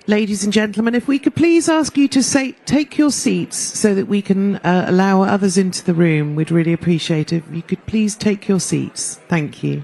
Ladies and gentlemen, if we could please ask you to take your seats so that we can allow others into the room, we'd really appreciate it. If you could please take your seats. Thank you.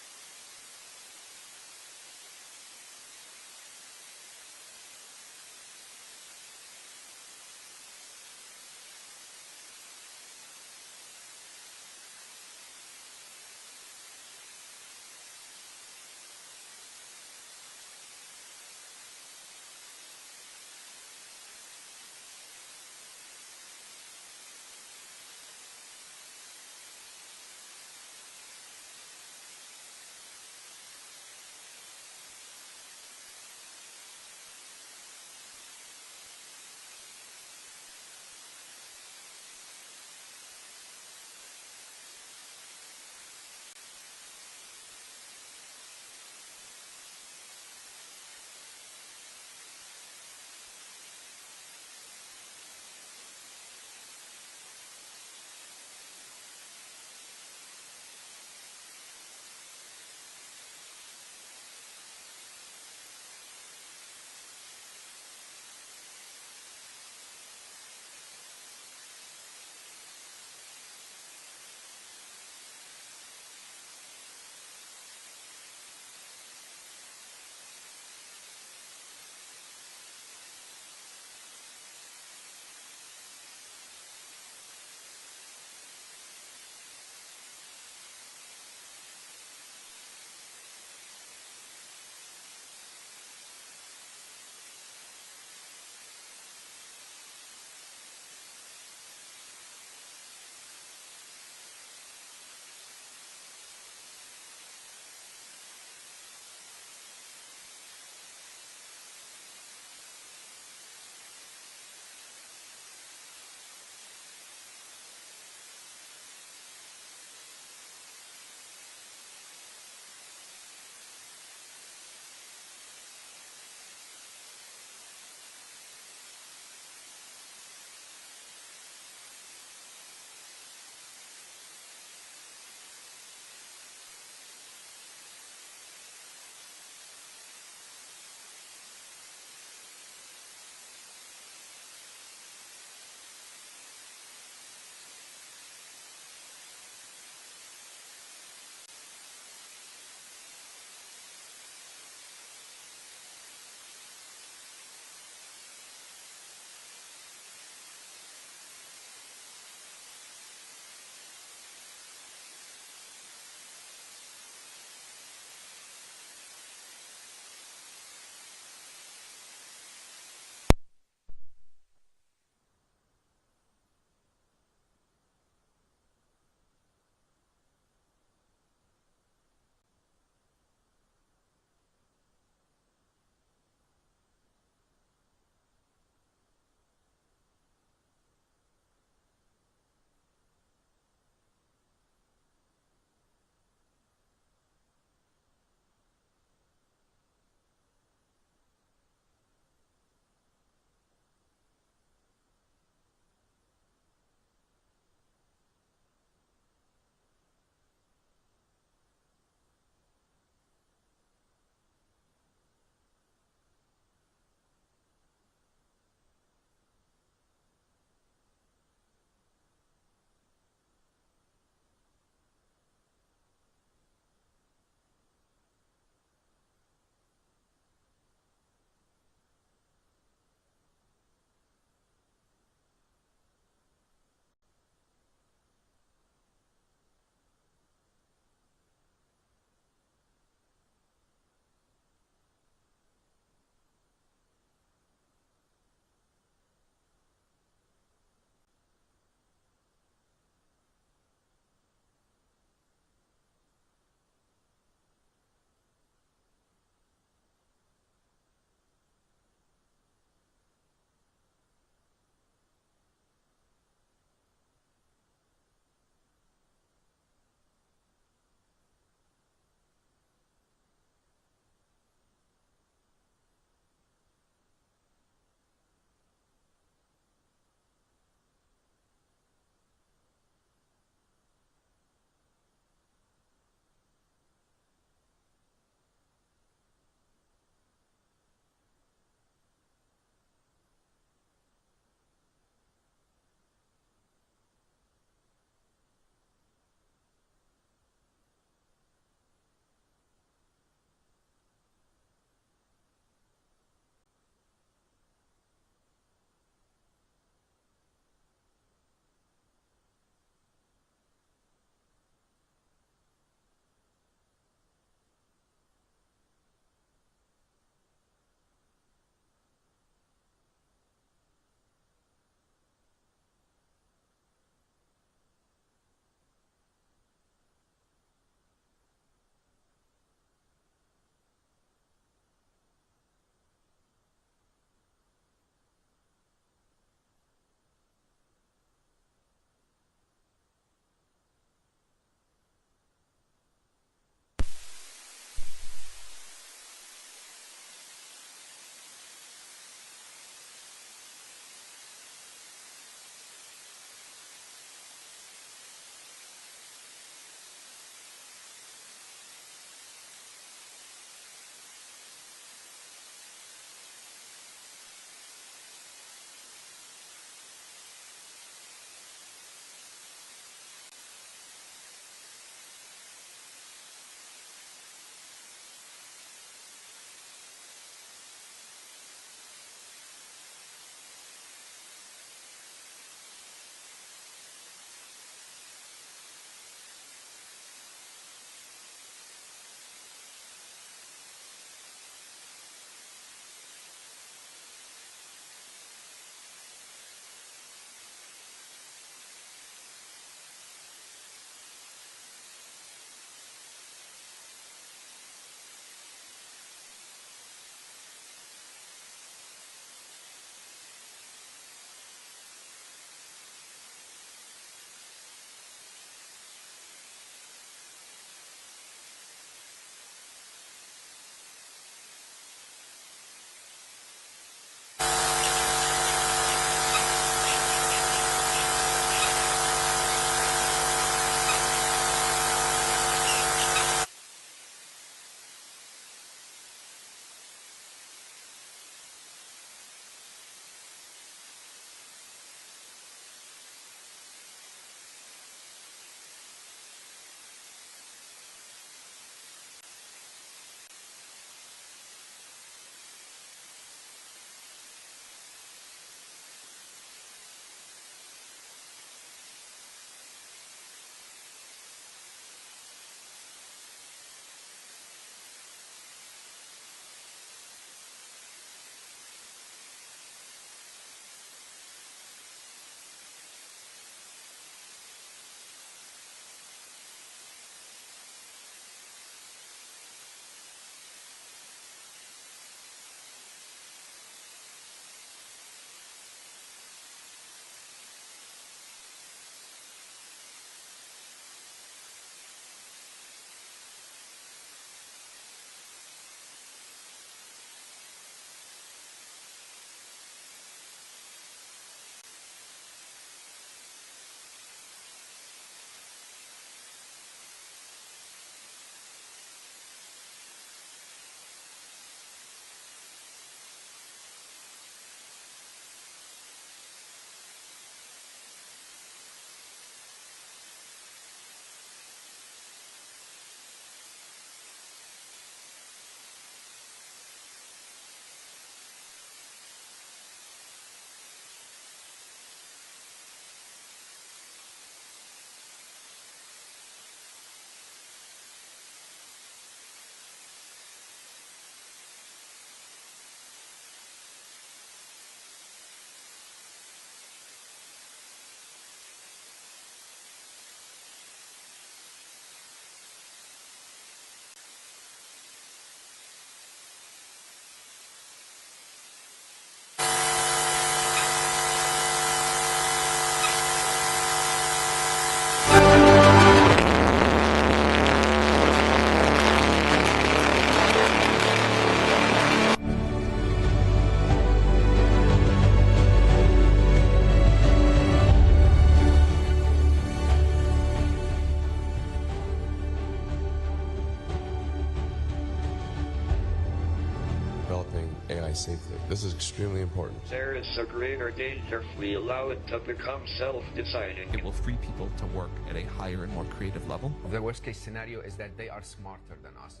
This is extremely important. There is a greater danger if we allow it to become self-deciding. It will free people to work at a higher and more creative level. The worst case scenario is that they are smarter than us.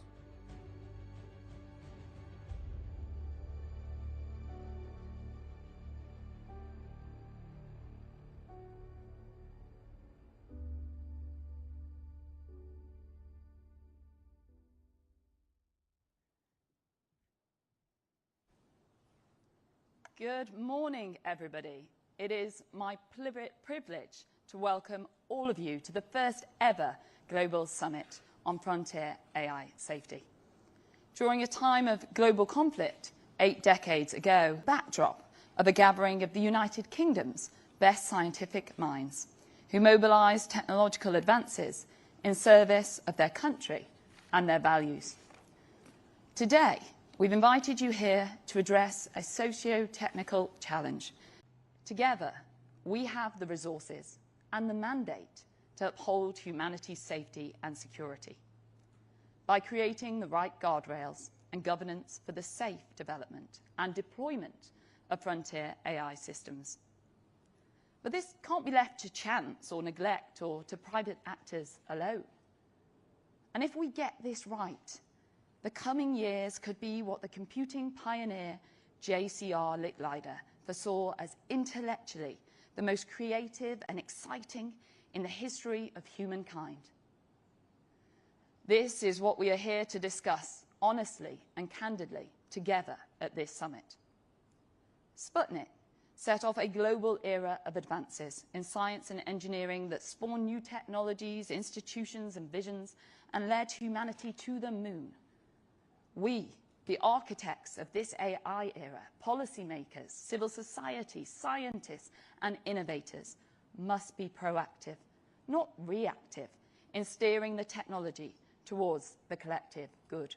Good morning, everybody. It is my privilege to welcome all of you to the first ever Global Summit on Frontier AI Safety. During a time of global conflict 8 decades ago, backdrop of a gathering of the United Kingdom's best scientific minds who mobilised technological advances in service of their country and their values. Today, we've invited you here to address a socio-technical challenge. Together, we have the resources and the mandate to uphold humanity's safety and security by creating the right guardrails and governance for the safe development and deployment of frontier AI systems. But this can't be left to chance or neglect or to private actors alone. And if we get this right, the coming years could be what the computing pioneer J.C.R. Licklider foresaw as intellectually the most creative and exciting in the history of humankind. This is what we are here to discuss honestly and candidly together at this summit. Sputnik set off a global era of advances in science and engineering that spawned new technologies, institutions and visions and led humanity to the moon. We, the architects of this AI era, policymakers, civil society, scientists, and innovators, must be proactive, not reactive, in steering the technology towards the collective good.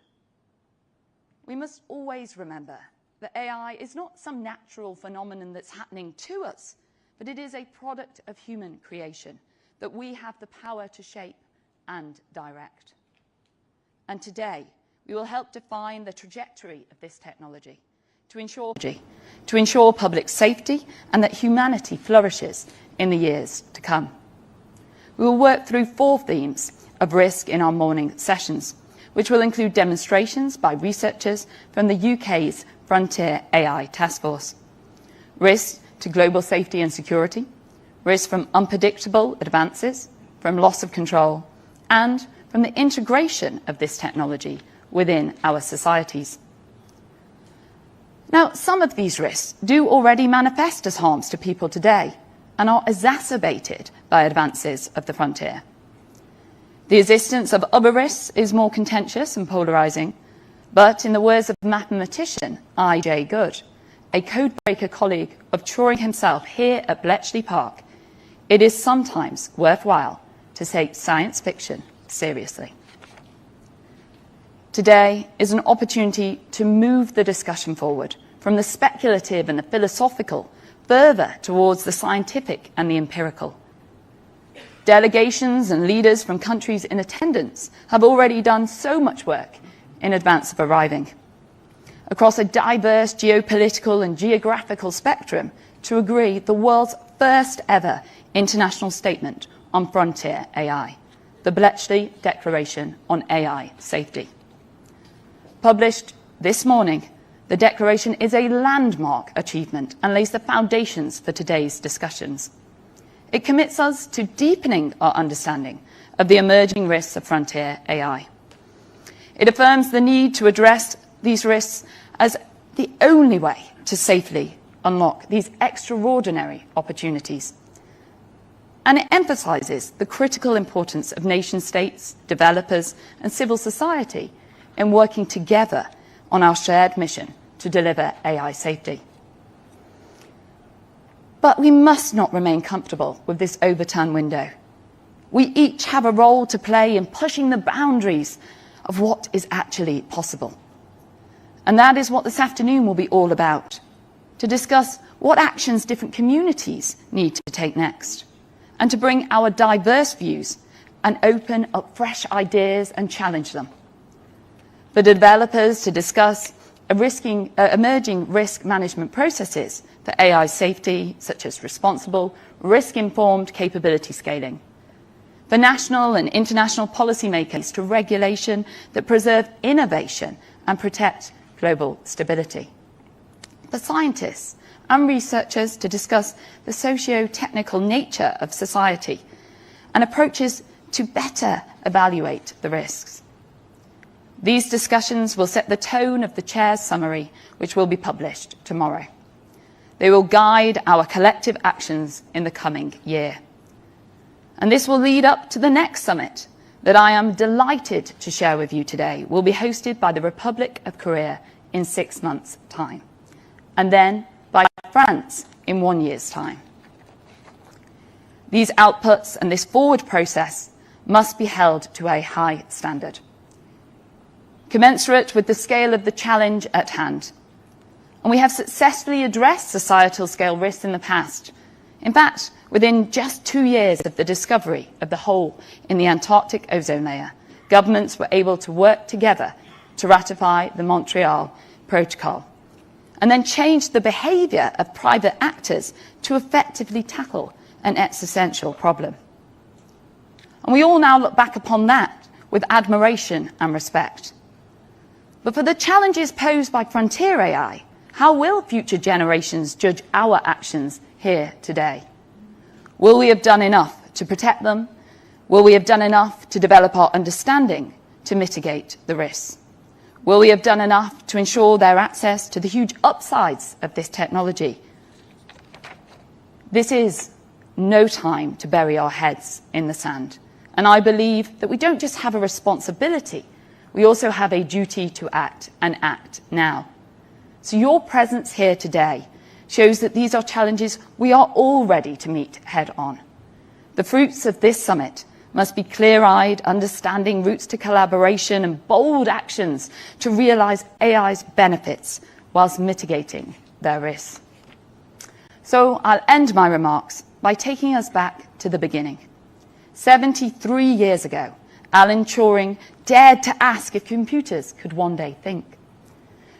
We must always remember that AI is not some natural phenomenon that's happening to us, but it is a product of human creation that we have the power to shape and direct. And today, we will help define the trajectory of this technology to ensure public safety and that humanity flourishes in the years to come. We will work through 4 themes of risk in our morning sessions, which will include demonstrations by researchers from the UK's Frontier AI Task Force. Risk to global safety and security, risk from unpredictable advances, from loss of control, and from the integration of this technology within our societies. Now, some of these risks do already manifest as harms to people today and are exacerbated by advances of the frontier. The existence of other risks is more contentious and polarising, but in the words of mathematician I.J. Good, a codebreaker colleague of Turing himself here at Bletchley Park, it is sometimes worthwhile to take science fiction seriously. Today is an opportunity to move the discussion forward from the speculative and the philosophical further towards the scientific and the empirical. Delegations and leaders from countries in attendance have already done so much work in advance of arriving, across a diverse geopolitical and geographical spectrum, to agree the world's first ever international statement on frontier AI, the Bletchley Declaration on AI Safety. Published this morning, the Declaration is a landmark achievement and lays the foundations for today's discussions. It commits us to deepening our understanding of the emerging risks of frontier AI. It affirms the need to address these risks as the only way to safely unlock these extraordinary opportunities. And it emphasises the critical importance of nation-states, developers and civil society in working together on our shared mission to deliver AI safety. But we must not remain comfortable with this overturned window. We each have a role to play in pushing the boundaries of what is actually possible. And that is what this afternoon will be all about, to discuss what actions different communities need to take next, and to bring our diverse views and open up fresh ideas and challenge them. For developers to discuss emerging risk management processes for AI safety, such as responsible, risk-informed capability scaling. For national and international policymakers to regulation that preserve innovation and protect global stability. For scientists and researchers to discuss the socio-technical nature of society and approaches to better evaluate the risks. These discussions will set the tone of the Chair's summary, which will be published tomorrow. They will guide our collective actions in the coming year. And this will lead up to the next summit that I am delighted to share with you today, will be hosted by the Republic of Korea in 6 months' time, and then by France in 1 year's time. These outputs and this forward process must be held to a high standard, commensurate with the scale of the challenge at hand. And we have successfully addressed societal scale risks in the past. In fact, within just 2 years of the discovery of the hole in the Antarctic ozone layer, governments were able to work together to ratify the Montreal Protocol, and then change the behaviour of private actors to effectively tackle an existential problem. And we all now look back upon that with admiration and respect. But for the challenges posed by frontier AI, how will future generations judge our actions here today? Will we have done enough to protect them? Will we have done enough to develop our understanding to mitigate the risks? Will we have done enough to ensure their access to the huge upsides of this technology? This is no time to bury our heads in the sand. And I believe that we don't just have a responsibility, we also have a duty to act, and act now. So your presence here today shows that these are challenges we are all ready to meet head on. The fruits of this summit must be clear-eyed, understanding routes to collaboration and bold actions to realise AI's benefits whilst mitigating their risks. So I'll end my remarks by taking us back to the beginning. 73 years ago, Alan Turing dared to ask if computers could one day think.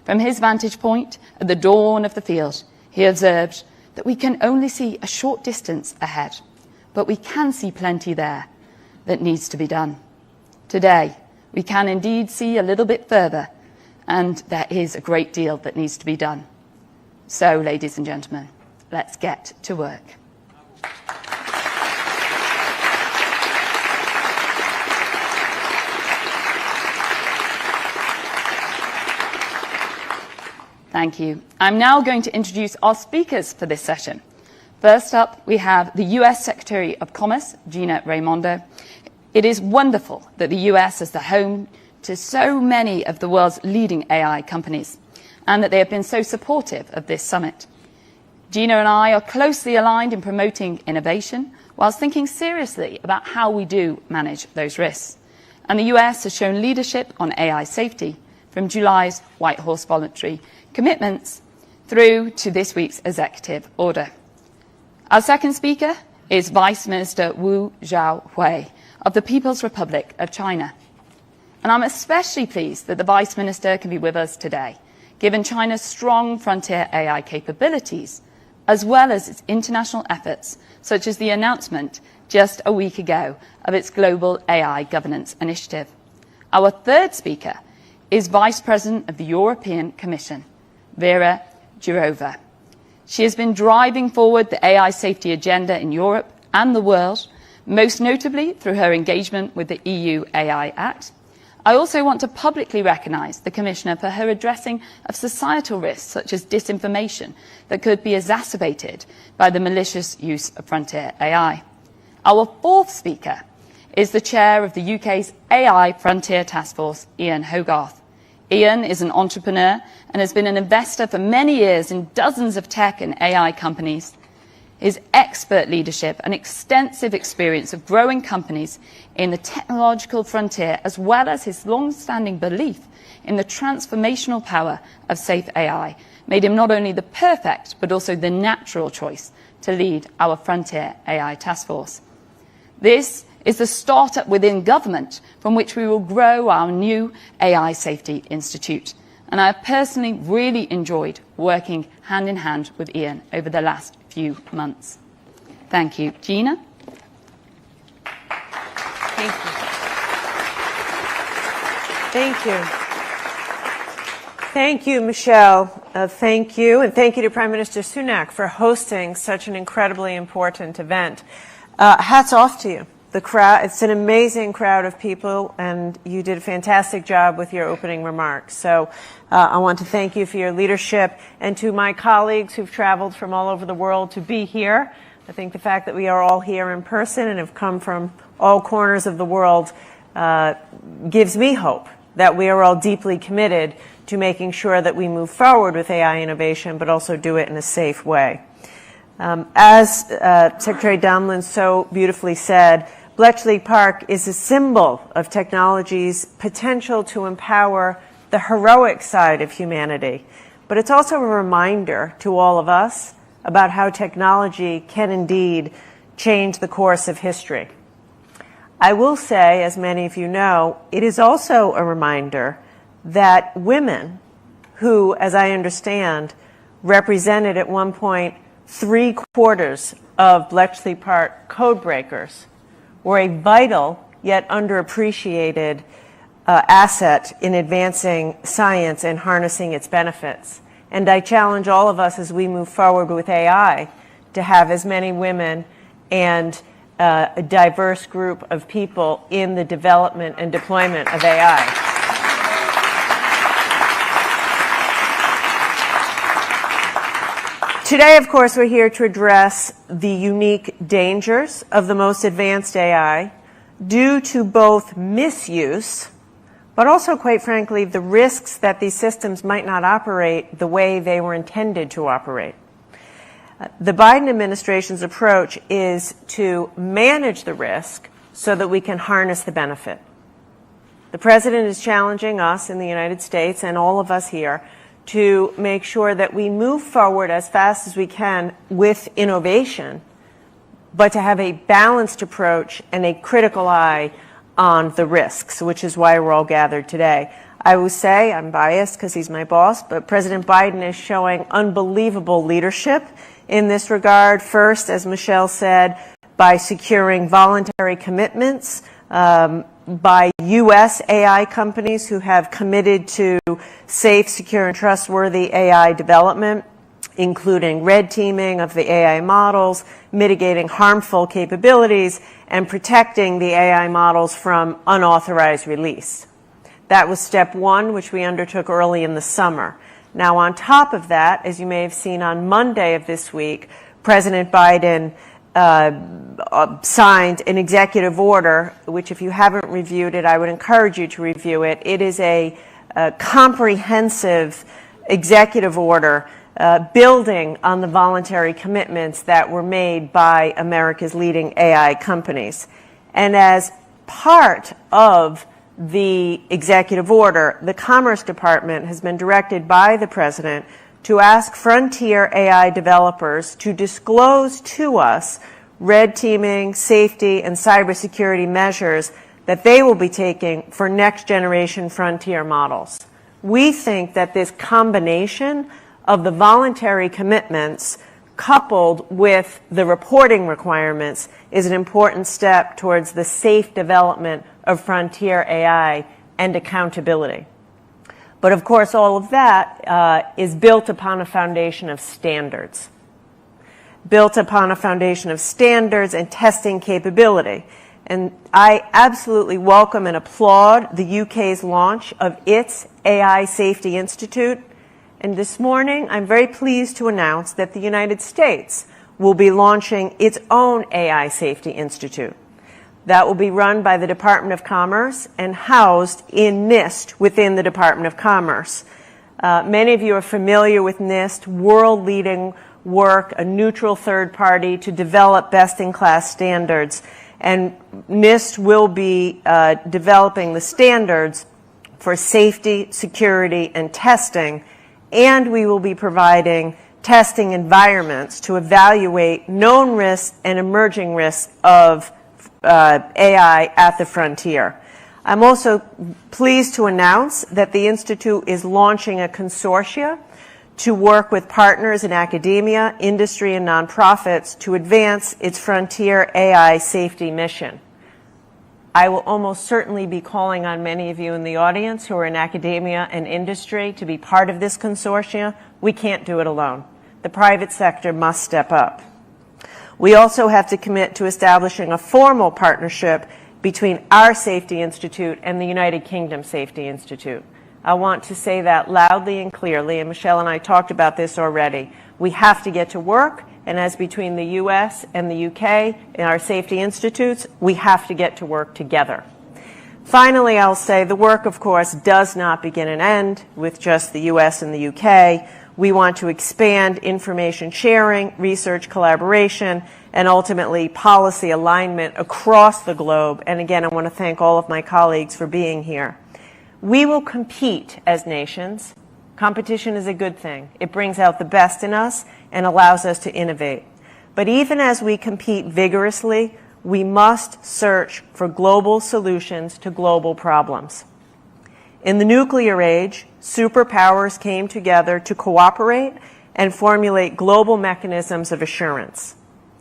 From his vantage point at the dawn of the field, he observed that we can only see a short distance ahead, but we can see plenty there that needs to be done. Today, we can indeed see a little bit further, and there is a great deal that needs to be done. So, ladies and gentlemen, let's get to work. Thank you. I'm now going to introduce our speakers for this session. First up, we have the US Secretary of Commerce, Gina Raimondo. It is wonderful that the US is the home to so many of the world's leading AI companies, and that they have been so supportive of this summit. Gina and I are closely aligned in promoting innovation, whilst thinking seriously about how we do manage those risks. And the US has shown leadership on AI safety, from July's White House voluntary commitments through to this week's executive order. Our second speaker is Vice Minister Wu Zhaohui of the People's Republic of China. And I'm especially pleased that the Vice Minister can be with us today, given China's strong frontier AI capabilities, as well as its international efforts, such as the announcement just a week ago of its Global AI Governance Initiative. Our third speaker is Vice President of the European Commission, Vera Jourova. She has been driving forward the AI safety agenda in Europe and the world, most notably through her engagement with the EU AI Act. I also want to publicly recognise the Commissioner for her addressing of societal risks such as disinformation that could be exacerbated by the malicious use of frontier AI. Our fourth speaker is the chair of the UK's AI Frontier Task Force, Ian Hogarth. Ian is an entrepreneur and has been an investor for many years in dozens of tech and AI companies. His expert leadership and extensive experience of growing companies in the technological frontier, as well as his long-standing belief in the transformational power of safe AI, made him not only the perfect but also the natural choice to lead our Frontier AI Task Force. This is the startup within government from which we will grow our new AI Safety Institute. and I have personally really enjoyed working hand in hand with Ian over the last few months. Thank you. Gina? Thank you. Thank you. Thank you, Michelle. Thank you, and thank you to Prime Minister Sunak for hosting such an incredibly important event. Hats off to you. The crowd, it's an amazing crowd of people, and you did a fantastic job with your opening remarks. So I want to thank you for your leadership, and to my colleagues who've traveled from all over the world to be here. I think the fact that we are all here in person and have come from all corners of the world gives me hope that we are all deeply committed to making sure that we move forward with AI innovation, but also do it in a safe way. As Secretary Damlin so beautifully said, Bletchley Park is a symbol of technology's potential to empower the heroic side of humanity. But it's also a reminder to all of us about how technology can indeed change the course of history. I will say, as many of you know, it is also a reminder that women, who, as I understand, represented at one point 3/4 of Bletchley Park code breakers, were a vital yet underappreciated asset in advancing science and harnessing its benefits. And I challenge all of us as we move forward with AI to have as many women and a diverse group of people in the development and deployment of AI. Today, of course, we're here to address the unique dangers of the most advanced AI due to both misuse, but also, quite frankly, the risks that these systems might not operate the way they were intended to operate. The Biden administration's approach is to manage the risk so that we can harness the benefit. The president is challenging us in the United States and all of us here to make sure that we move forward as fast as we can with innovation, but to have a balanced approach and a critical eye on the risks, which is why we're all gathered today. I will say, I'm biased because he's my boss, but President Biden is showing unbelievable leadership in this regard. First, as Michelle said, by securing voluntary commitments by U.S. AI companies who have committed to safe, secure, and trustworthy AI development, including red teaming of the AI models, mitigating harmful capabilities, and protecting the AI models from unauthorized release. That was step one, which we undertook early in the summer. Now, on top of that, as you may have seen on Monday of this week, President Biden signed an executive order, which if you haven't reviewed it, I would encourage you to review it. It is a comprehensive executive order building on the voluntary commitments that were made by America's leading AI companies. And as part of the executive order, the Commerce Department has been directed by the President to ask frontier AI developers to disclose to us red teaming, safety, and cybersecurity measures that they will be taking for next generation frontier models. We think that this combination of the voluntary commitments coupled with the reporting requirements is an important step towards the safe development of frontier AI and accountability. But of course, all of that is built upon a foundation of standards. Built upon a foundation of standards and testing capability. And I absolutely welcome and applaud the UK's launch of its AI Safety Institute. And this morning, I'm very pleased to announce that the United States will be launching its own AI Safety Institute. That will be run by the Department of Commerce and housed in NIST within the Department of Commerce. Many of you are familiar with NIST, world-leading work, a neutral third party to develop best-in-class standards. And NIST will be developing the standards for safety, security, and testing. And we will be providing testing environments to evaluate known risks and emerging risks of AI at the frontier. I'm also pleased to announce that the Institute is launching a consortia to work with partners in academia, industry, and nonprofits to advance its frontier AI safety mission. I will almost certainly be calling on many of you in the audience who are in academia and industry to be part of this consortia. We can't do it alone. The private sector must step up. We also have to commit to establishing a formal partnership between our Safety Institute and the United Kingdom Safety Institute. I want to say that loudly and clearly, and Michelle and I talked about this already. We have to get to work, and as between the US and the UK in our safety institutes, we have to get to work together. Finally, I'll say the work, of course, does not begin and end with just the US and the UK. We want to expand information sharing, research collaboration, and ultimately policy alignment across the globe. And again, I want to thank all of my colleagues for being here. We will compete as nations. Competition is a good thing. It brings out the best in us and allows us to innovate. But even as we compete vigorously, we must search for global solutions to global problems. In the nuclear age, superpowers came together to cooperate and formulate global mechanisms of assurance.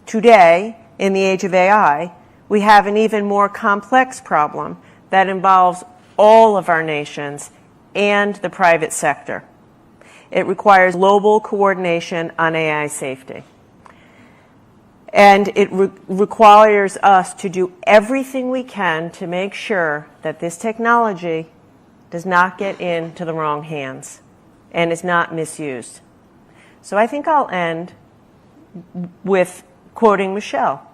Today, in the age of AI, we have an even more complex problem that involves all of our nations and the private sector. It requires global coordination on AI safety. And it requires us to do everything we can to make sure that this technology does not get into the wrong hands and is not misused. So I think I'll end with quoting Michelle.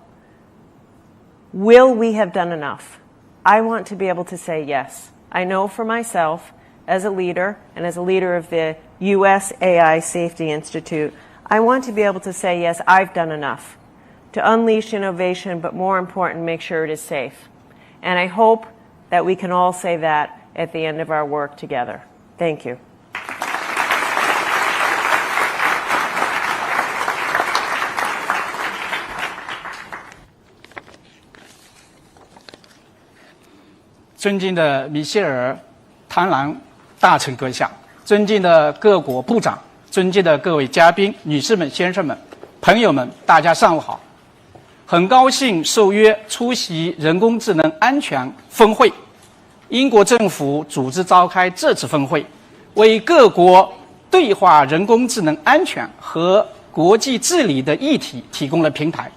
Will we have done enough? I want to be able to say yes. I know for myself, as a leader, and as a leader of the US AI Safety Institute, I want to be able to say, yes, I've done enough to unleash innovation, but more important, make sure it is safe. And I hope that we can all say that at the end of our work together. Thank you. 尊敬的米歇尔、唐兰大臣阁下，尊敬的各国部长，尊敬的各位嘉宾、女士们、先生们、朋友们，大家上午好！很高兴受约出席人工智能安全峰会。英国政府组织召开这次峰会，为各国对话人工智能安全和国际治理的议题提供了平台，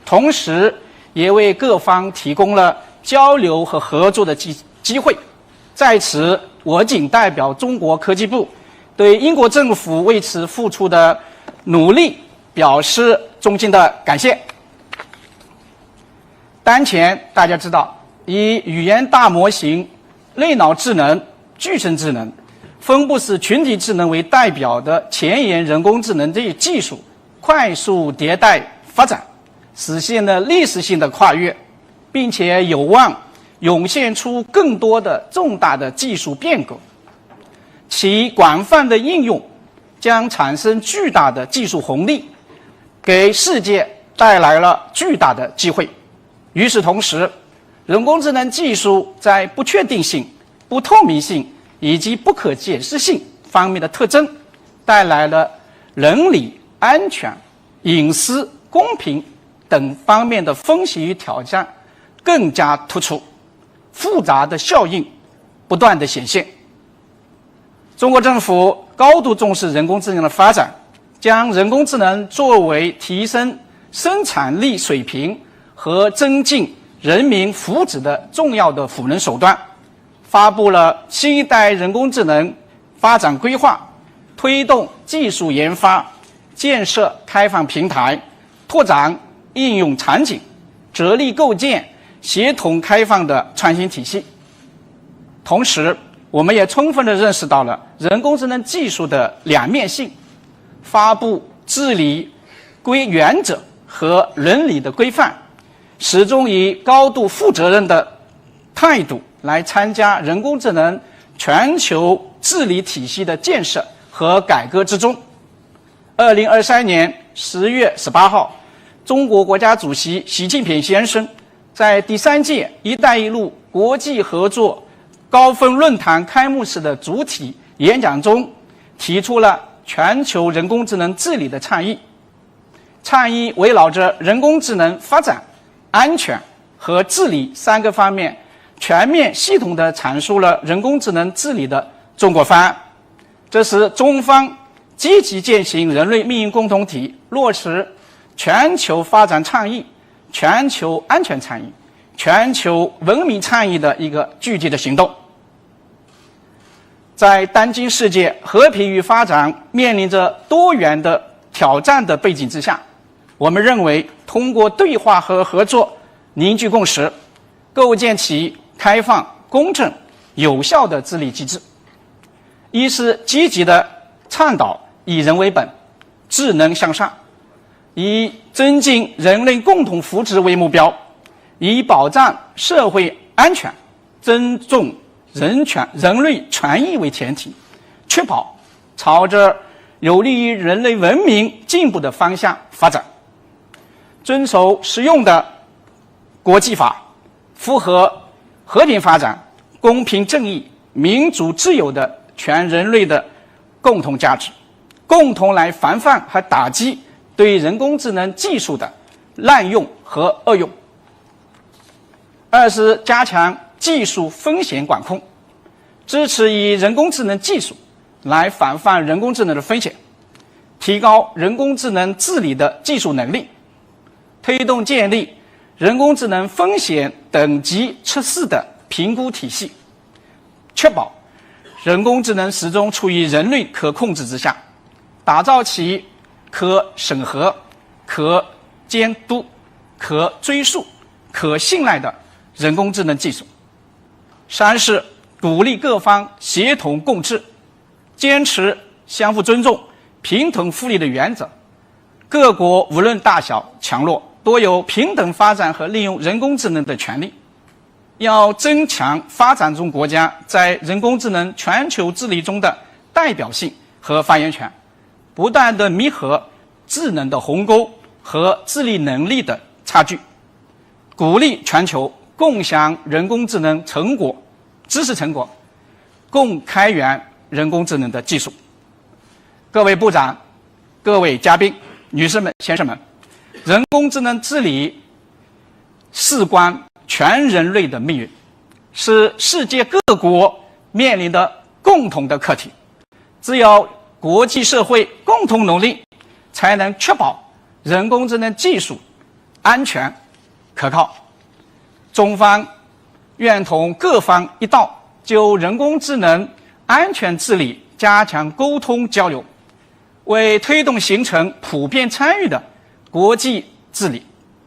同时也为各方提供了交流和合作的机会。在此，我谨代表中国科技部对英国政府为此付出的努力表示衷心的感谢。当前大家知道，以语言大模型、类脑智能、具身智能、分布式群体智能为代表的前沿人工智能这一技术快速迭代发展，实现了历史性的跨越，并且有望涌现出更多的重大的技术变革。其广泛的应用将产生巨大的技术红利，给世界带来了巨大的机会。与此同时，人工智能技术在不确定性、不透明性以及不可解释性方面的特征，带来了伦理、安全、隐私、公平等方面的风险与挑战更加突出，复杂的效应不断的显现。中国政府高度重视人工智能的发展，将人工智能作为提升生产力水平和增进人民福祉的重要的赋能手段，发布了新一代人工智能发展规划，推动技术研发，建设开放平台，拓展应用场景，着力构建协同开放的创新体系。同时，我们也充分地认识到了人工智能技术的两面性，发布治理原则和伦理的规范，始终以高度负责任的态度来参加人工智能全球治理体系的建设和改革之中。2023年10月18号，中国国家主席习近平先生在第3届“一带一路”国际合作高峰论坛开幕式的主体演讲中，提出了全球人工智能治理的倡议。倡议围绕着人工智能发展、安全和治理3个方面，全面系统地阐述了人工智能治理的中国方案。这是中方积极践行人类命运共同体、落实全球发展倡议、全球安全倡议、全球文明倡议的一个具体的行动。在当今世界和平与发展面临着多元的挑战的背景之下，我们认为通过对话和合作凝聚共识，构建起开放、公正、有效的治理机制。一是积极的倡导以人为本、智能向上，以增进人类共同福祉为目标，以保障社会安全、尊重人类权益为前提，确保朝着有利于人类文明进步的方向发展，遵守实用的国际法，符合和平发展、公平正义、民主自由的全人类的共同价值，共同来防范和打击对人工智能技术的滥用和恶用。二是加强技术风险管控，支持以人工智能技术来防范人工智能的风险，提高人工智能治理的技术能力，推动建立人工智能风险等级测试的评估体系，确保人工智能始终处于人类可控制之下，打造起可审核、可监督、可追溯、可信赖的人工智能技术。三是鼓励各方协同共治，坚持相互尊重、平等互利的原则。各国无论大小强弱，都有平等发展和利用人工智能的权利。要增强发展中国家在人工智能全球治理中的代表性和发言权，不断地弥合智能的鸿沟和治理能力的差距，鼓励全球共享人工智能成果、知识成果，共开源人工智能的技术。各位部长、各位嘉宾、女士们、先生们，人工智能治理事关全人类的命运，是世界各国面临的共同的课题。只有国际社会共同努力，才能确保人工智能技术安全可靠。中方愿同各方一道，就人工智能安全治理加强沟通交流，为推动形成普遍参与的国际治理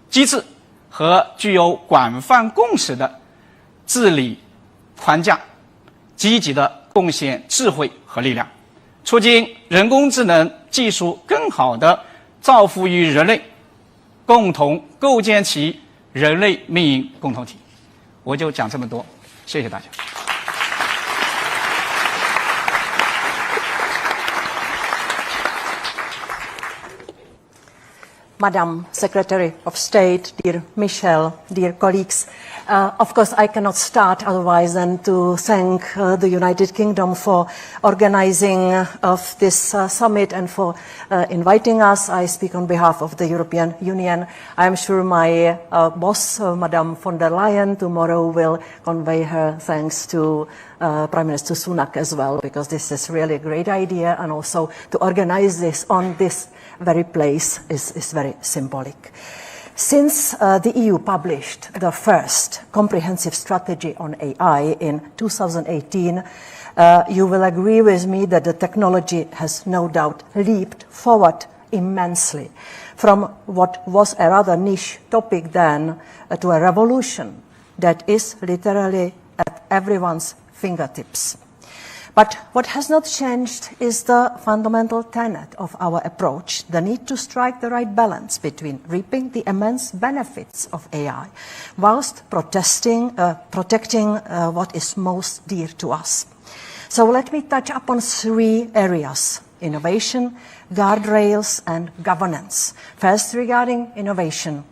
机制和具有广泛共识的治理框架，积极地贡献智慧和力量，促进人工智能技术更好地造福于人类，共同构建起人类命运共同体。我就讲这么多，谢谢大家。Madam Secretary of State, dear Michelle, dear colleagues, of course I cannot start otherwise than to thank the United Kingdom for organizing of this summit and for inviting us. I speak on behalf of the European Union. I am sure my boss, Madam von der Leyen, tomorrow will convey her thanks to Prime Minister Sunak as well, because this is really a great idea, and also to organize this on this very place is very symbolic. Since the EU published the first comprehensive strategy on AI in 2018, you will agree with me that the technology has no doubt leaped forward immensely from what was a rather niche topic then to a revolution that is literally at everyone's fingertips. But what has not changed is the fundamental tenet of our approach, the need to strike the right balance between reaping the immense benefits of AI whilst protecting what is most dear to us. So let me touch upon 3 areas: innovation, guardrails and governance. First, regarding innovation.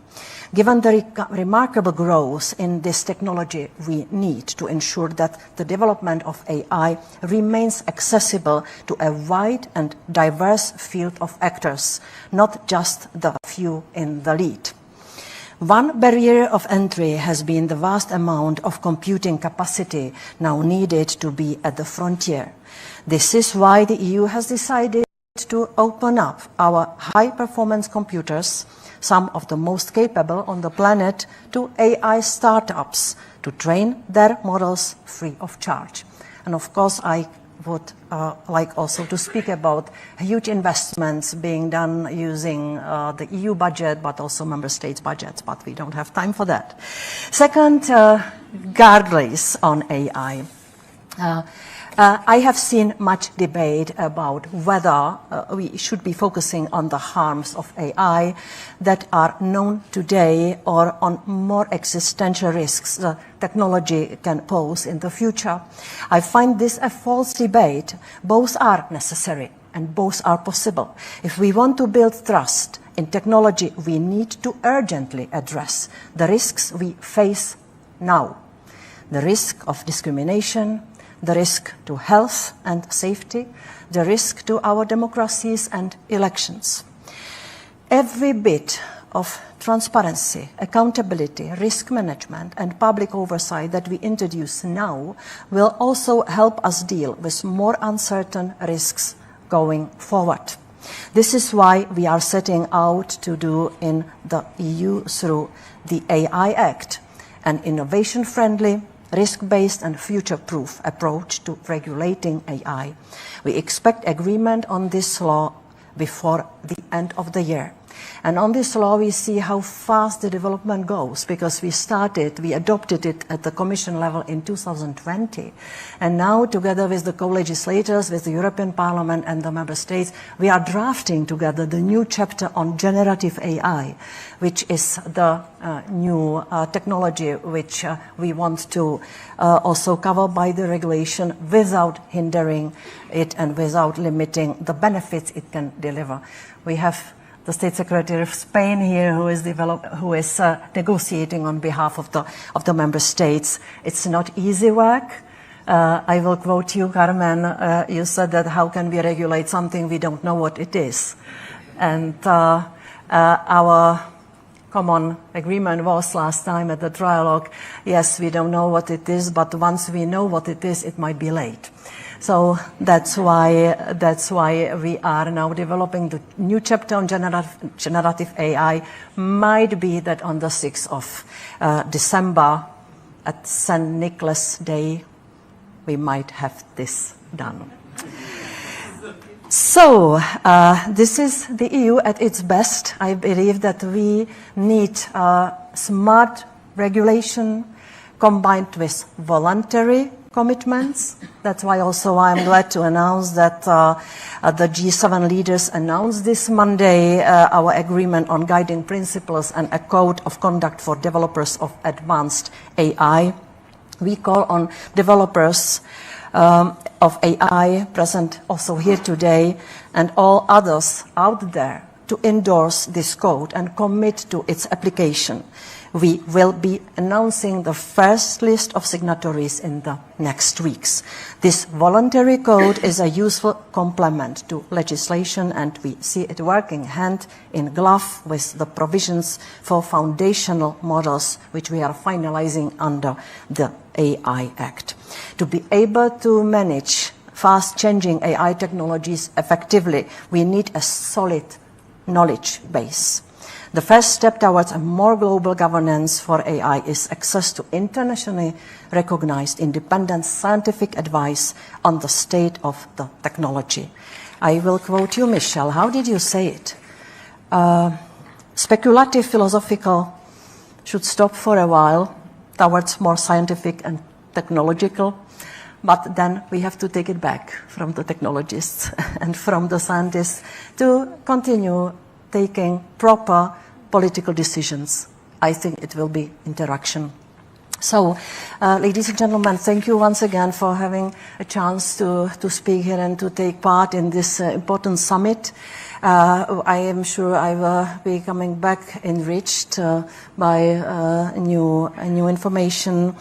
Given the remarkable growth in this technology, we need to ensure that the development of AI remains accessible to a wide and diverse field of actors, not just the few in the lead. One barrier of entry has been the vast amount of computing capacity now needed to be at the frontier. This is why the EU has decided to open up our high-performance computers, some of the most capable on the planet, to AI startups to train their models free of charge. And of course, I would like also to speak about huge investments being done using the EU budget, but also member states' budgets, but we don't have time for that. Second, guardrails on AI. I have seen much debate about whether we should be focusing on the harms of AI that are known today or on more existential risks the technology can pose in the future. I find this a false debate. Both are necessary and both are possible. If we want to build trust in technology, we need to urgently address the risks we face now. The risk of discrimination, the risk to health and safety, the risk to our democracies and elections. Every bit of transparency, accountability, risk management and public oversight that we introduce now will also help us deal with more uncertain risks going forward. This is why we are setting out to do in the EU through the AI Act, an innovation-friendly, risk-based and future-proof approach to regulating AI. We expect agreement on this law before the end of the year. And on this law, we see how fast the development goes, because we adopted it at the Commission level in 2020. And now, together with the co-legislators, with the European Parliament and the Member States, we are drafting together the new chapter on generative AI, which is the new technology which we want to also cover by the regulation without hindering it and without limiting the benefits it can deliver. We have the State Secretary of Spain here, who is negotiating on behalf of the member states. It's not easy work. I will quote you, Carmen. You said that how can we regulate something we don't know what it is? And our common agreement was last time at the trialogue, yes, we don't know what it is, but once we know what it is, it might be late. So that's why we are now developing the new chapter on generative AI. Might be that on the 6th of December, at St. Nicholas Day, we might have this done. So this is the EU at its best. I believe that we need smart regulation combined with voluntary commitments. That's why also I'm glad to announce that the G7 leaders announced this Monday our agreement on guiding principles and a code of conduct for developers of advanced AI. We call on developers of AI present also here today and all others out there to endorse this code and commit to its application. We will be announcing the first list of signatories in the next weeks. This voluntary code is a useful complement to legislation, and we see it working hand in glove with the provisions for foundational models, which we are finalizing under the AI Act. To be able to manage fast-changing AI technologies effectively, we need a solid knowledge base. The first step towards a more global governance for AI is access to internationally recognized independent scientific advice on the state of the technology. I will quote you, Michel. How did you say it? Speculative philosophical should stop for a while towards more scientific and technological, but then we have to take it back from the technologists and from the scientists to continue taking proper political decisions. I think it will be interaction. So, ladies and gentlemen, thank you once again for having a chance to speak here and to take part in this important summit. I am sure I will be coming back enriched by new information.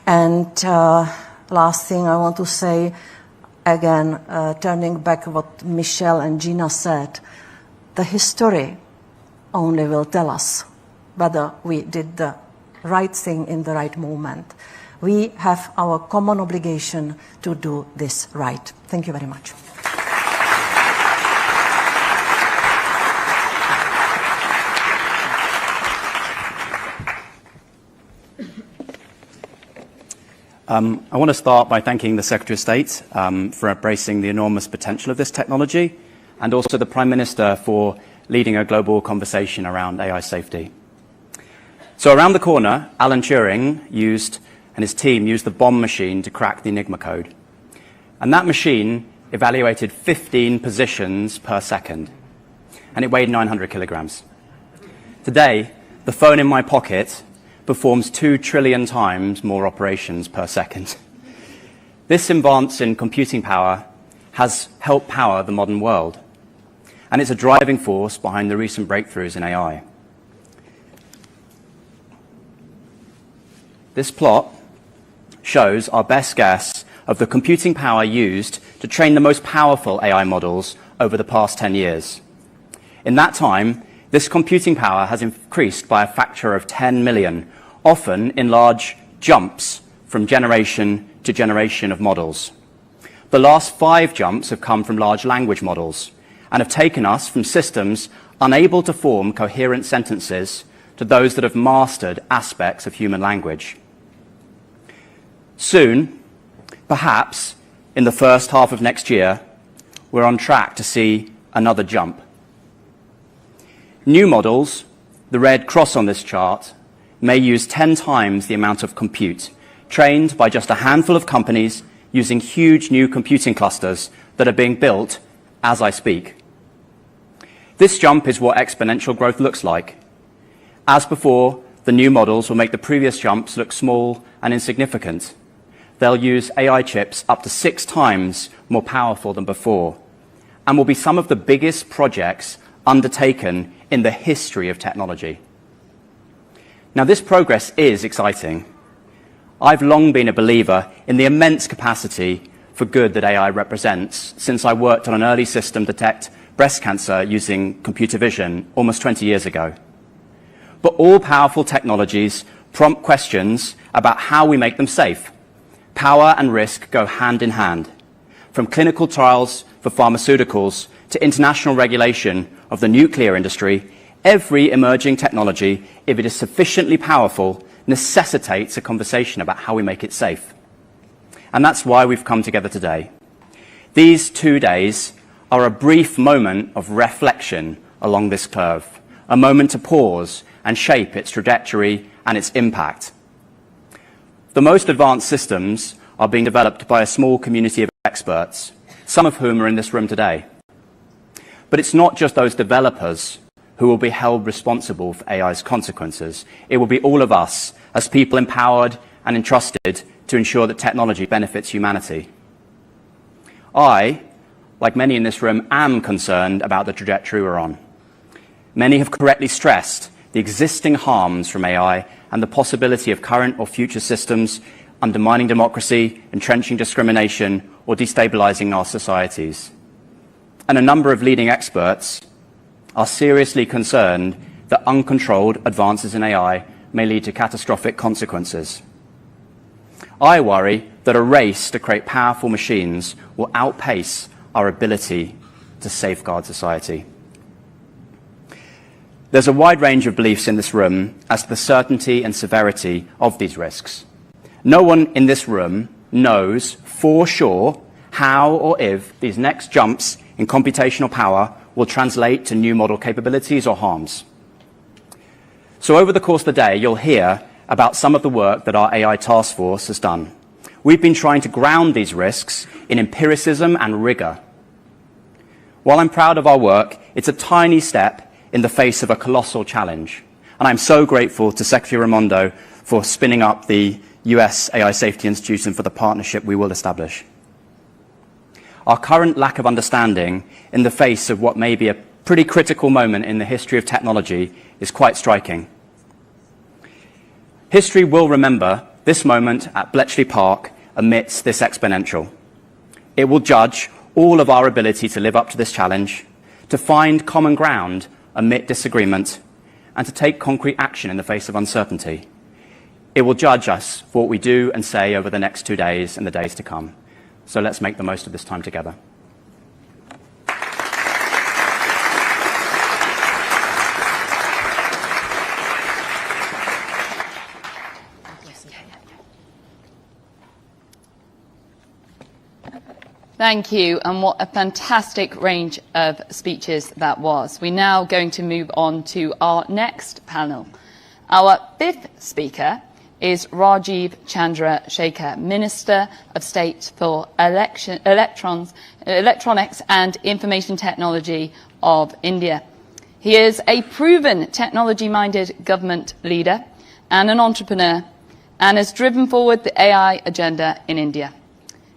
And last thing I want to say, again, turning back what Michelle and Gina said, the history only will tell us whether we did the right thing in the right moment. We have our common obligation to do this right. Thank you very much. I want to start by thanking the Secretary of State for embracing the enormous potential of this technology, and also the Prime Minister for leading a global conversation around AI safety. So around the corner, Alan Turing and his team used the bomb machine to crack the Enigma code. And that machine evaluated 15 positions per second, and it weighed 900 kilograms. Today, the phone in my pocket performs 2 trillion times more operations per second. This advance in computing power has helped power the modern world, and it's a driving force behind the recent breakthroughs in AI. This plot shows our best guess of the computing power used to train the most powerful AI models over the past 10 years. In that time, this computing power has increased by a factor of 10 million, often in large jumps from generation to generation of models. The last 5 jumps have come from large language models and have taken us from systems unable to form coherent sentences to those that have mastered aspects of human language. Soon, perhaps in the first half of next year, we're on track to see another jump. New models, the red cross on this chart, may use 10 times the amount of compute, trained by just a handful of companies using huge new computing clusters that are being built as I speak. This jump is what exponential growth looks like. As before, the new models will make the previous jumps look small and insignificant. They'll use AI chips up to 6 times more powerful than before, and will be some of the biggest projects undertaken in the history of technology. Now, this progress is exciting. I've long been a believer in the immense capacity for good that AI represents since I worked on an early system to detect breast cancer using computer vision almost 20 years ago. But all powerful technologies prompt questions about how we make them safe. Power and risk go hand in hand. From clinical trials for pharmaceuticals to international regulation of the nuclear industry, every emerging technology, if it is sufficiently powerful, necessitates a conversation about how we make it safe. And that's why we've come together today. These 2 days are a brief moment of reflection along this curve, a moment to pause and shape its trajectory and its impact. The most advanced systems are being developed by a small community of experts, some of whom are in this room today. But it's not just those developers who will be held responsible for AI's consequences. It will be all of us as people empowered and entrusted to ensure that technology benefits humanity. I, like many in this room, am concerned about the trajectory we're on. Many have correctly stressed the existing harms from AI and the possibility of current or future systems undermining democracy, entrenching discrimination, or destabilizing our societies. And a number of leading experts are seriously concerned that uncontrolled advances in AI may lead to catastrophic consequences. I worry that a race to create powerful machines will outpace our ability to safeguard society. There's a wide range of beliefs in this room as to the certainty and severity of these risks. No one in this room knows for sure how or if these next jumps in computational power will translate to new model capabilities or harms. So over the course of the day, you'll hear about some of the work that our AI task force has done. We've been trying to ground these risks in empiricism and rigor. While I'm proud of our work, it's a tiny step in the face of a colossal challenge. And I'm so grateful to Secretary Raimondo for spinning up the US AI Safety Institute and for the partnership we will establish. Our current lack of understanding in the face of what may be a pretty critical moment in the history of technology is quite striking. History will remember this moment at Bletchley Park amidst this exponential. It will judge all of our ability to live up to this challenge, to find common ground amid disagreement, and to take concrete action in the face of uncertainty. It will judge us for what we do and say over the next 2 days and the days to come. So let's make the most of this time together. Thank you, and what a fantastic range of speeches that was. We're now going to move on to our next panel. Our fifth speaker is Rajiv Chandra Shekhar, Minister of State for Electronics and Information Technology of India. He is a proven technology-minded government leader and an entrepreneur, and has driven forward the AI agenda in India.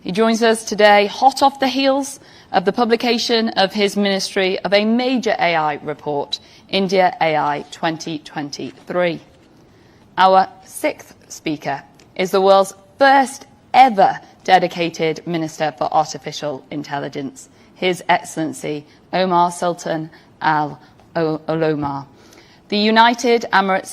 He joins us today hot off the heels of the publication of his ministry of a major AI report, India AI 2023. Our sixth speaker is the world's first ever dedicated Minister for Artificial Intelligence, His Excellency Omar Sultan Al Olomar. The United Arab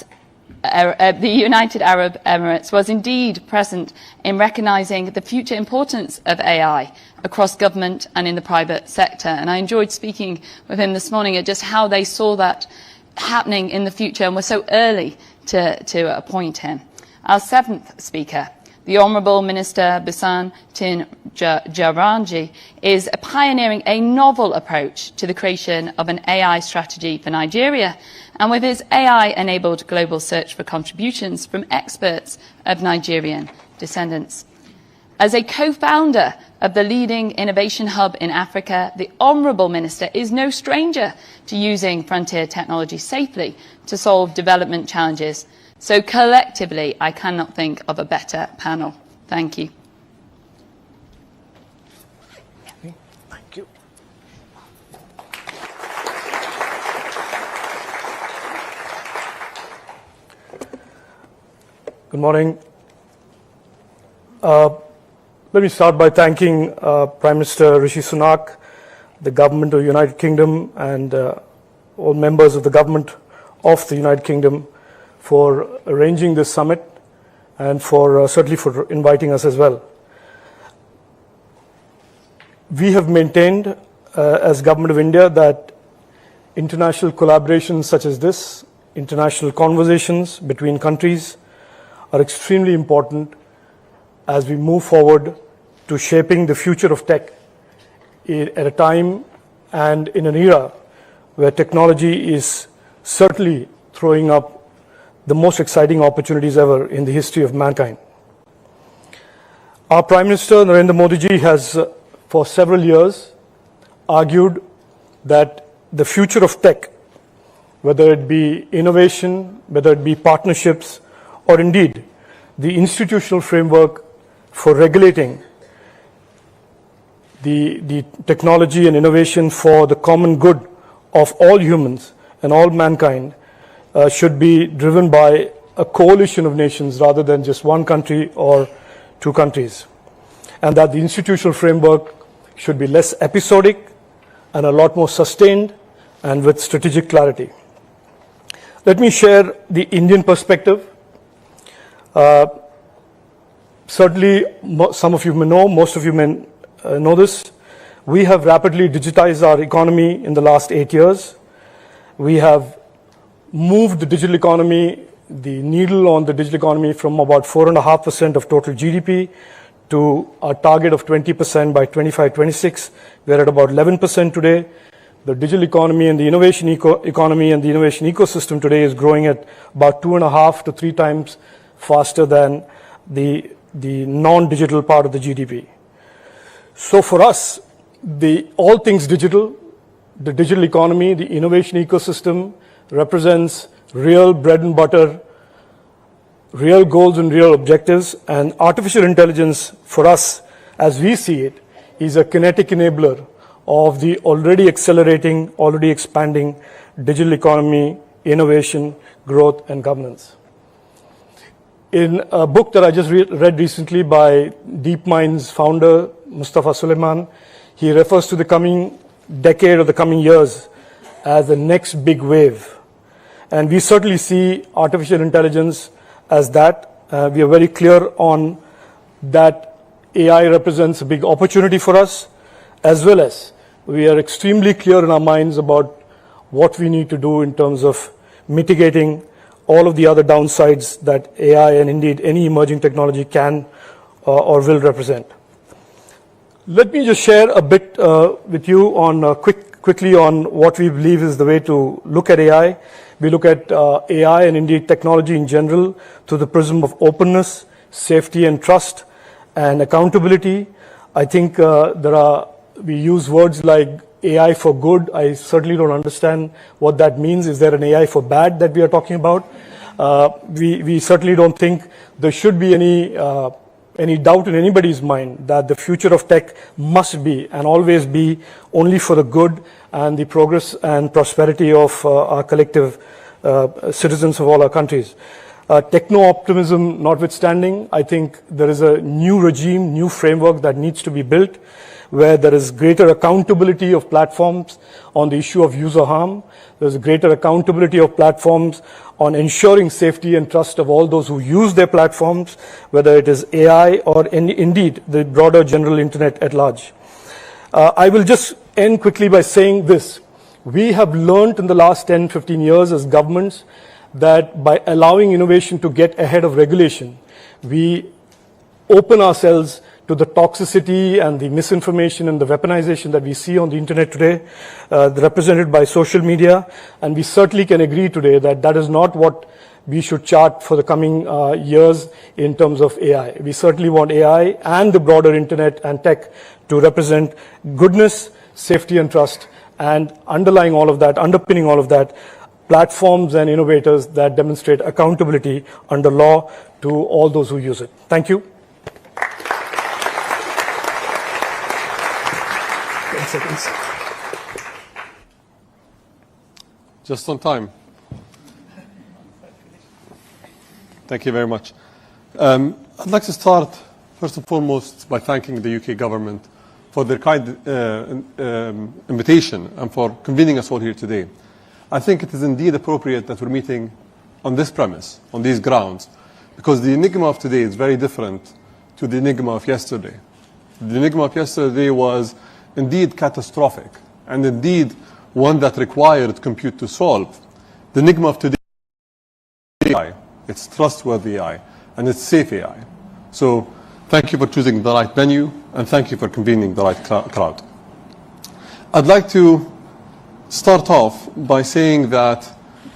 Emirates was indeed present in recognising the future importance of AI across government and in the private sector. And I enjoyed speaking with him this morning at just how they saw that happening in the future and were so early to appoint him. Our seventh speaker, the Honourable Minister Bisan Tin Jaranji, is pioneering a novel approach to the creation of an AI strategy for Nigeria, and with his AI-enabled global search for contributions from experts of Nigerian descendants. As a co-founder of the leading innovation hub in Africa, the Honourable Minister is no stranger to using frontier technology safely to solve development challenges. So collectively, I cannot think of a better panel. Thank you. Thank you. Good morning. Let me start by thanking Prime Minister Rishi Sunak, the government of the United Kingdom, and all members of the government of the United Kingdom for arranging this summit and for certainly for inviting us as well. We have maintained as Government of India that international collaborations such as this, international conversations between countries, are extremely important as we move forward to shaping the future of tech at a time and in an era where technology is certainly throwing up the most exciting opportunities ever in the history of mankind. Our Prime Minister Narendra Modi ji has for several years argued that the future of tech, whether it be innovation, whether it be partnerships, or indeed the institutional framework for regulating the technology and innovation for the common good of all humans and all mankind should be driven by a coalition of nations rather than just one country or two countries. And that the institutional framework should be less episodic and a lot more sustained and with strategic clarity. Let me share the Indian perspective. Certainly, some of you may know, most of you may know this. We have rapidly digitized our economy in the last 8 years. We have moved the digital economy, the needle on the digital economy from about 4.5% of total GDP to our target of 20% by 25-26. We're at about 11% today. The digital economy and the innovation economy and the innovation ecosystem today is growing at about 2.5 to 3 times faster than the non-digital part of the GDP. So for us, all things digital, the digital economy, the innovation ecosystem represents real bread and butter, real goals and real objectives, and artificial intelligence for us, as we see it, is a kinetic enabler of the already accelerating, already expanding digital economy, innovation, growth, and governance. In a book that I just read recently by DeepMind's founder, Mustafa Suleyman, he refers to the coming decade or the coming years as the next big wave. And we certainly see artificial intelligence as that. We are very clear on that AI represents a big opportunity for us, as well as we are extremely clear in our minds about what we need to do in terms of mitigating all of the other downsides that AI and indeed any emerging technology can or will represent. Let me just share a bit with you on quickly on what we believe is the way to look at AI. We look at AI and indeed technology in general through the prism of openness, safety and trust, and accountability. I think we use words like AI for good. I certainly don't understand what that means. Is there an AI for bad that we are talking about? We certainly don't think there should be any doubt in anybody's mind that the future of tech must be and always be only for the good and the progress and prosperity of our collective citizens of all our countries. Techno-optimism notwithstanding, I think there is a new regime, new framework that needs to be built, where there is greater accountability of platforms on the issue of user harm. There's greater accountability of platforms on ensuring safety and trust of all those who use their platforms, whether it is AI or indeed the broader general internet at large. I will just end quickly by saying this. We have learned in the last 10, 15 years as governments that by allowing innovation to get ahead of regulation, we open ourselves to the toxicity and the misinformation and the weaponization that we see on the internet today, represented by social media. And we certainly can agree today that that is not what we should chart for the coming years in terms of AI. We certainly want AI and the broader internet and tech to represent goodness, safety and trust, and underlying all of that, underpinning all of that, platforms and innovators that demonstrate accountability under law to all those who use it. Thank you. 10 seconds. Just on time. Thank you very much. I'd like to start, first and foremost, by thanking the UK government for their kind invitation and for convening us all here today. I think it is indeed appropriate that we're meeting on this premise, on these grounds, because the enigma of today is very different to the enigma of yesterday. The enigma of yesterday was indeed catastrophic, and indeed one that required compute to solve. The enigma of today is AI. It's trustworthy AI, and it's safe AI. So thank you for choosing the right venue, and thank you for convening the right crowd. I'd like to start off by saying that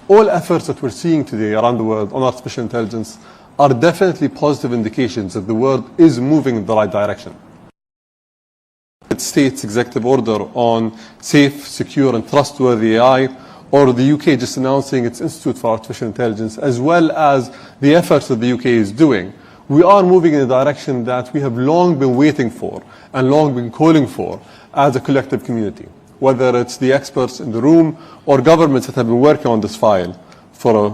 all efforts that we're seeing today around the world on artificial intelligence are definitely positive indications that the world is moving in the right direction. The States executive order on safe, secure and trustworthy AI, or the UK just announcing its Institute for Artificial Intelligence, as well as the efforts that the UK is doing, we are moving in a direction that we have long been waiting for and long been calling for as a collective community, whether it's the experts in the room or governments that have been working on this file for a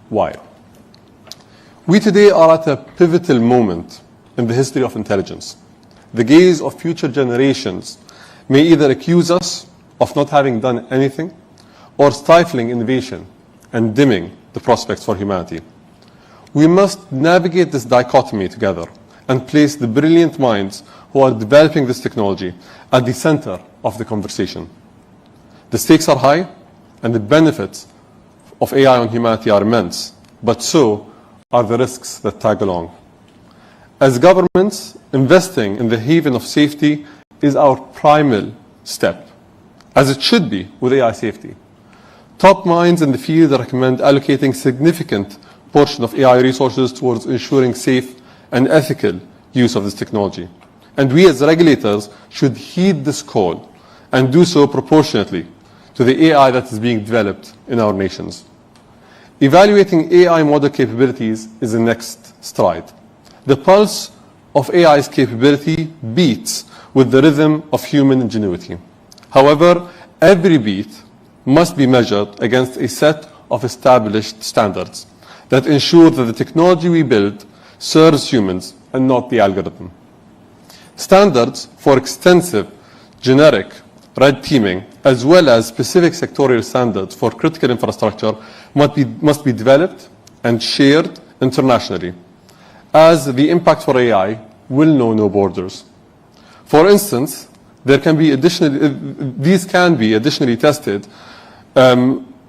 while. We today are at a pivotal moment in the history of intelligence. The gaze of future generations may either accuse us of not having done anything or stifling innovation and dimming the prospects for humanity. We must navigate this dichotomy together and place the brilliant minds who are developing this technology at the center of the conversation. The stakes are high, and the benefits of AI on humanity are immense, but so are the risks that tag along. As governments, investing in the haven of safety is our primal step, as it should be with AI safety. Top minds in the field recommend allocating significant portion of AI resources towards ensuring safe and ethical use of this technology. And we as regulators should heed this call and do so proportionately to the AI that is being developed in our nations. Evaluating AI model capabilities is the next stride. The pulse of AI's capability beats with the rhythm of human ingenuity. However, every beat must be measured against a set of established standards that ensure that the technology we build serves humans and not the algorithm. Standards for extensive, generic red teaming, as well as specific sectorial standards for critical infrastructure must be developed and shared internationally, as the impact for AI will know no borders. For instance, these can be additionally tested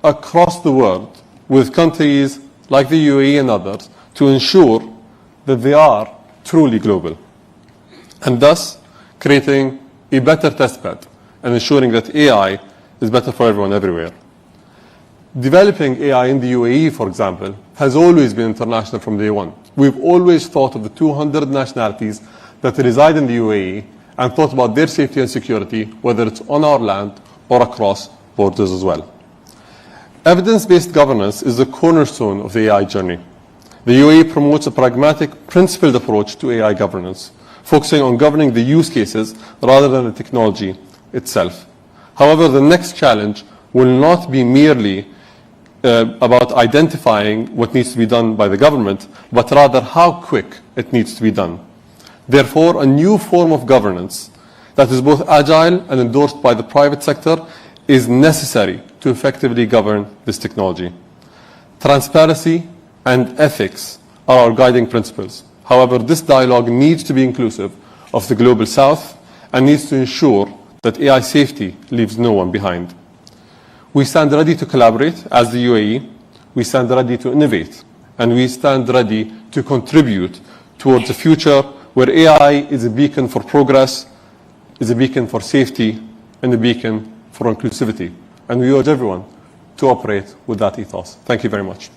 across the world with countries like the UAE and others to ensure that they are truly global, and thus creating a better testbed and ensuring that AI is better for everyone everywhere. Developing AI in the UAE, for example, has always been international from day one. We've always thought of the 200 nationalities that reside in the UAE and thought about their safety and security, whether it's on our land or across borders as well. Evidence-based governance is the cornerstone of the AI journey. The UAE promotes a pragmatic, principled approach to AI governance, focusing on governing the use cases rather than the technology itself. However, the next challenge will not be merely about identifying what needs to be done by the government, but rather how quick it needs to be done. Therefore, a new form of governance that is both agile and endorsed by the private sector is necessary to effectively govern this technology. Transparency and ethics are our guiding principles. However, this dialogue needs to be inclusive of the global south and needs to ensure that AI safety leaves no one behind. We stand ready to collaborate as the UAE, we stand ready to innovate, and we stand ready to contribute towards a future where AI is a beacon for progress, is a beacon for safety, and a beacon for inclusivity. And we urge everyone to operate with that ethos. Thank you very much.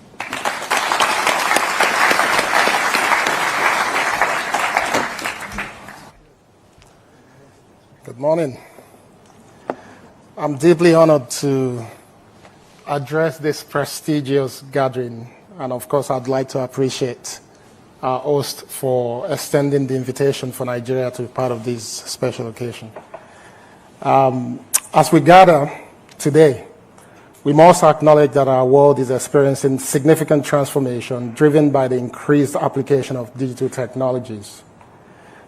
Good morning. I'm deeply honored to address this prestigious gathering, and of course I'd like to appreciate our host for extending the invitation for Nigeria to be part of this special occasion. As we gather today, we must acknowledge that our world is experiencing significant transformation driven by the increased application of digital technologies.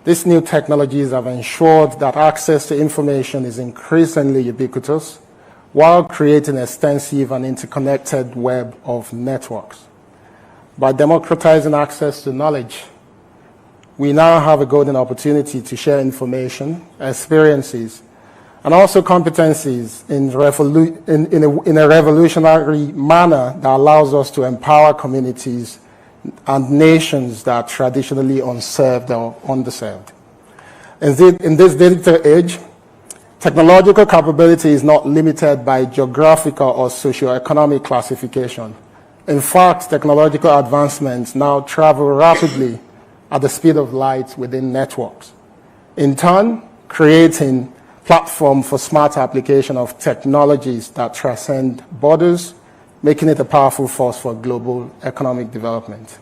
These new technologies have ensured that access to information is increasingly ubiquitous while creating an extensive and interconnected web of networks. By democratizing access to knowledge, we now have a golden opportunity to share information, experiences, and also competencies in a revolutionary manner that allows us to empower communities and nations that are traditionally unserved or underserved. In this digital age, technological capability is not limited by geographical or socioeconomic classification. In fact, technological advancements now travel rapidly at the speed of light within networks, in turn creating platform for smart application of technologies that transcend borders, making it a powerful force for global economic development.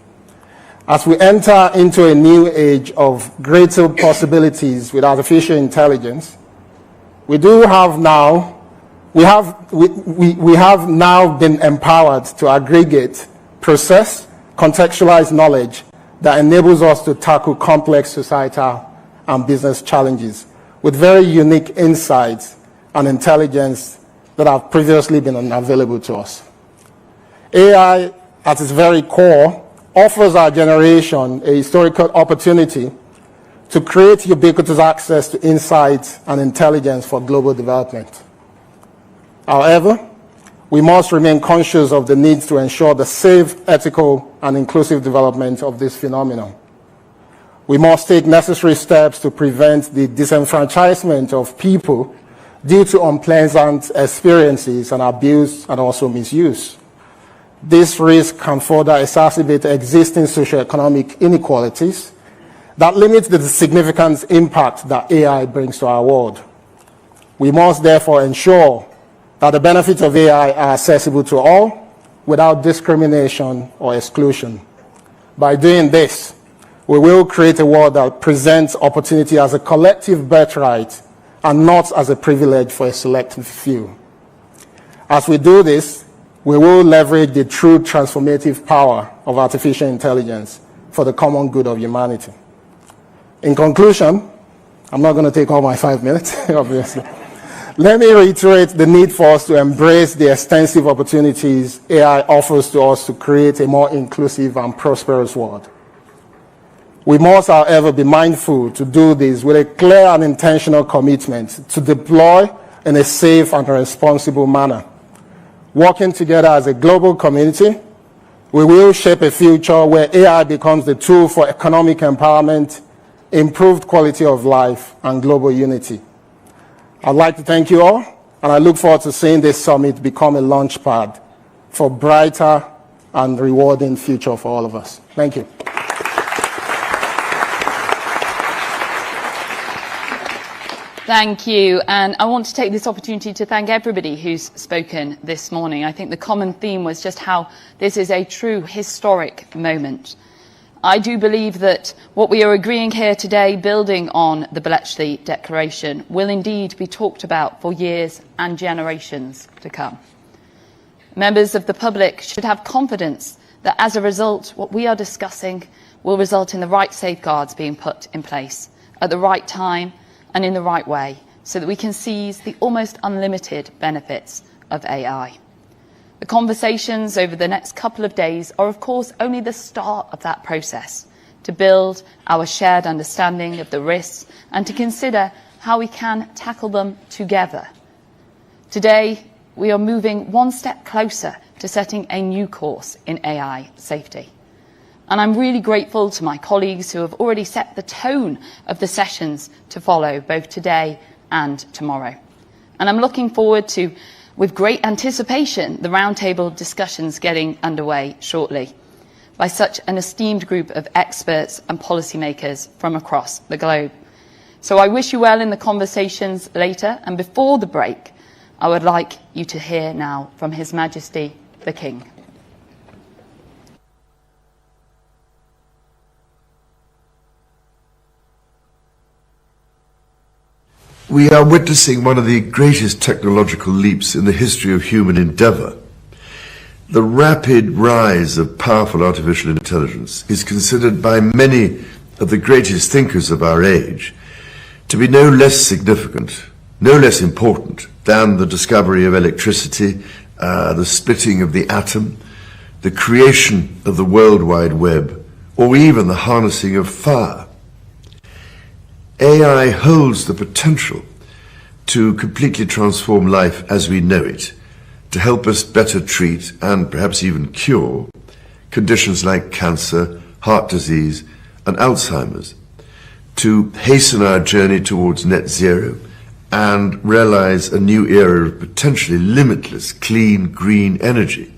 As we enter into a new age of greater possibilities with artificial intelligence, we have now been empowered to aggregate, process, contextualize knowledge that enables us to tackle complex societal and business challenges with very unique insights and intelligence that have previously been unavailable to us. AI, at its very core, offers our generation a historical opportunity to create ubiquitous access to insights and intelligence for global development. However, we must remain conscious of the need to ensure the safe, ethical, and inclusive development of this phenomenon. We must take necessary steps to prevent the disenfranchisement of people due to unpleasant experiences and abuse and also misuse. This risk can further exacerbate existing socioeconomic inequalities that limit the significant impact that AI brings to our world. We must therefore ensure that the benefits of AI are accessible to all without discrimination or exclusion. By doing this, we will create a world that presents opportunity as a collective birthright and not as a privilege for a select few. As we do this, we will leverage the true transformative power of artificial intelligence for the common good of humanity. In conclusion, I'm not going to take all my 5 minutes, obviously. Let me reiterate the need for us to embrace the extensive opportunities AI offers to us to create a more inclusive and prosperous world. We must, however, be mindful to do this with a clear and intentional commitment to deploy in a safe and responsible manner. Working together as a global community, we will shape a future where AI becomes the tool for economic empowerment, improved quality of life, and global unity. I'd like to thank you all, and I look forward to seeing this summit become a launchpad for brighter and rewarding future for all of us. Thank you. Thank you. And I want to take this opportunity to thank everybody who's spoken this morning. I think the common theme was just how this is a true historic moment. I do believe that what we are agreeing here today, building on the Bletchley Declaration, will indeed be talked about for years and generations to come. Members of the public should have confidence that as a result, what we are discussing will result in the right safeguards being put in place at the right time and in the right way, so that we can seize the almost unlimited benefits of AI. The conversations over the next couple of days are, of course, only the start of that process, to build our shared understanding of the risks and to consider how we can tackle them together. Today, we are moving one step closer to setting a new course in AI safety. And I'm really grateful to my colleagues who have already set the tone of the sessions to follow, both today and tomorrow. And I'm looking forward to, with great anticipation, the roundtable discussions getting underway shortly by such an esteemed group of experts and policymakers from across the globe. So I wish you well in the conversations later, and before the break, I would like you to hear now from His Majesty the King. We are witnessing one of the greatest technological leaps in the history of human endeavour. The rapid rise of powerful artificial intelligence is considered by many of the greatest thinkers of our age to be no less significant, no less important than the discovery of electricity, the splitting of the atom, the creation of the World Wide Web, or even the harnessing of fire. AI holds the potential to completely transform life as we know it, to help us better treat and perhaps even cure conditions like cancer, heart disease, and Alzheimer's, to hasten our journey towards net zero and realize a new era of potentially limitless clean green energy,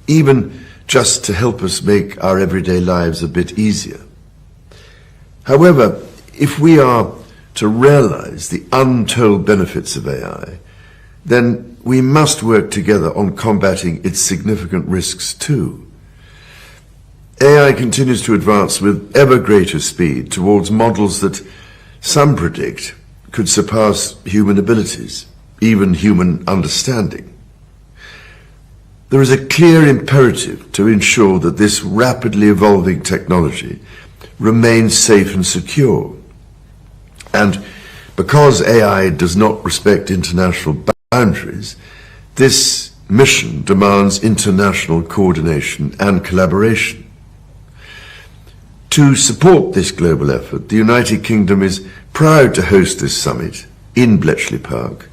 even just to help us make our everyday lives a bit easier. However, if we are to realize the untold benefits of AI, then we must work together on combating its significant risks too. AI continues to advance with ever greater speed towards models that some predict could surpass human abilities, even human understanding. There is a clear imperative to ensure that this rapidly evolving technology remains safe and secure. And because AI does not respect international boundaries, this mission demands international coordination and collaboration. To support this global effort, the United Kingdom is proud to host this summit in Bletchley Park,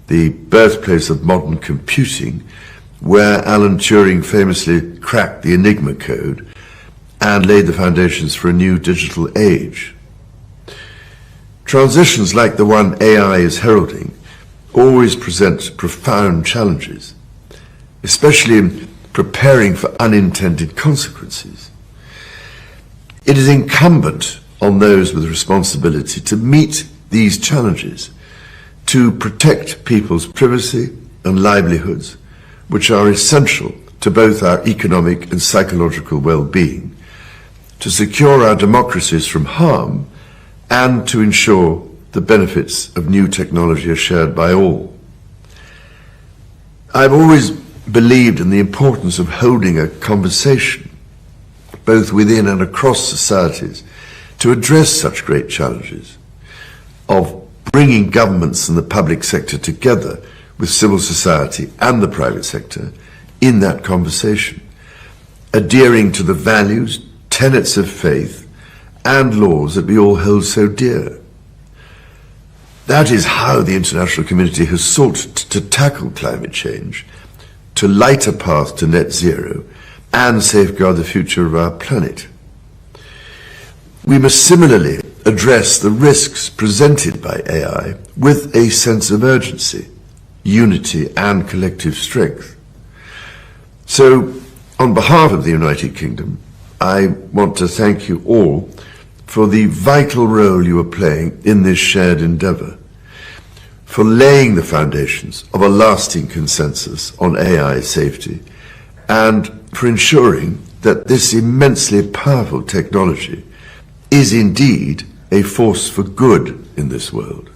the birthplace of modern computing, where Alan Turing famously cracked the Enigma code and laid the foundations for a new digital age. Transitions like the one AI is heralding always present profound challenges, especially in preparing for unintended consequences. It is incumbent on those with responsibility to meet these challenges, to protect people's privacy and livelihoods, which are essential to both our economic and psychological well-being, to secure our democracies from harm, and to ensure the benefits of new technology are shared by all. I've always believed in the importance of holding a conversation, both within and across societies, to address such great challenges, of bringing governments and the public sector together with civil society and the private sector in that conversation, adhering to the values, tenets of faith, and laws that we all hold so dear. That is how the international community has sought to tackle climate change, to light a path to net zero, and safeguard the future of our planet. We must similarly address the risks presented by AI with a sense of urgency, unity, and collective strength. So, on behalf of the United Kingdom, I want to thank you all for the vital role you are playing in this shared endeavour, for laying the foundations of a lasting consensus on AI safety, and for ensuring that this immensely powerful technology is indeed a force for good in this world.